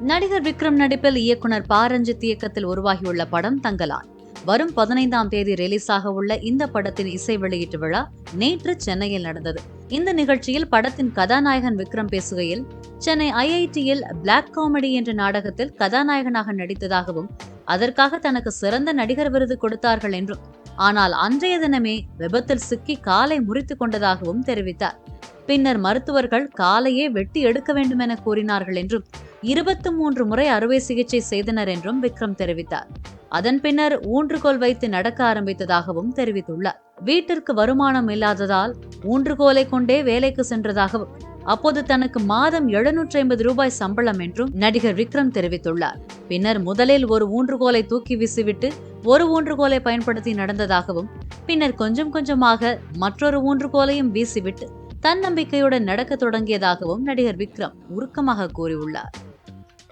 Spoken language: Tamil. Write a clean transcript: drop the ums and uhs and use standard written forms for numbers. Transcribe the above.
நடிகர் விக்ரம் நடிப்பில் இயக்குனர் ப. ரஞ்சித் இயக்கத்தில் உருவாகியுள்ள படம் தங்கலான். வரும் 15ஆம் தேதி ரிலீஸ் ஆக உள்ள இந்த படத்தின் இசை வெளியீட்டு விழா நேற்று சென்னையில் நடந்தது. இந்த நிகழ்ச்சியில் படத்தின் கதாநாயகன் விக்ரம் பேசுகையில், சென்னை IITயில் பிளாக் காமெடி என்ற நாடகத்தில் கதாநாயகனாக நடித்ததாகவும், அதற்காக தனக்கு சிறந்த நடிகர் விருது கொடுத்தார்கள் என்றும், ஆனால் அன்றைய தினமே விபத்தில் சிக்கி காலை முறித்துக் கொண்டதாகவும் தெரிவித்தார். பின்னர் மருத்துவர்கள் காலையே வெட்டி எடுக்க வேண்டும் என கூறினார்கள் என்றும், 23 முறை அறுவை சிகிச்சை செய்தனர் என்றும் விக்ரம் தெரிவித்தார். அதன் பின்னர் ஊன்றுகோல் வைத்து நடக்க ஆரம்பித்ததாகவும் தெரிவித்துள்ளார். வீட்டிற்கு வருமானம் இல்லாததால் ஊன்றுகோலை கொண்டே வேலைக்கு சென்றதாகவும், அப்போது தனக்கு மாதம் 750 ரூபாய் சம்பளம் என்றும் நடிகர் விக்ரம் தெரிவித்துள்ளார். பின்னர் முதலில் ஒரு ஊன்றுகோலை தூக்கி வீசிவிட்டு ஒரு ஊன்றுகோலை பயன்படுத்தி நடந்ததாகவும், பின்னர் கொஞ்சம் கொஞ்சமாக மற்றொரு ஊன்றுகோலையும் வீசிவிட்டு தன்னம்பிக்கையுடன் நடக்க தொடங்கியதாகவும் நடிகர் விக்ரம் உருக்கமாக கூறியுள்ளார்.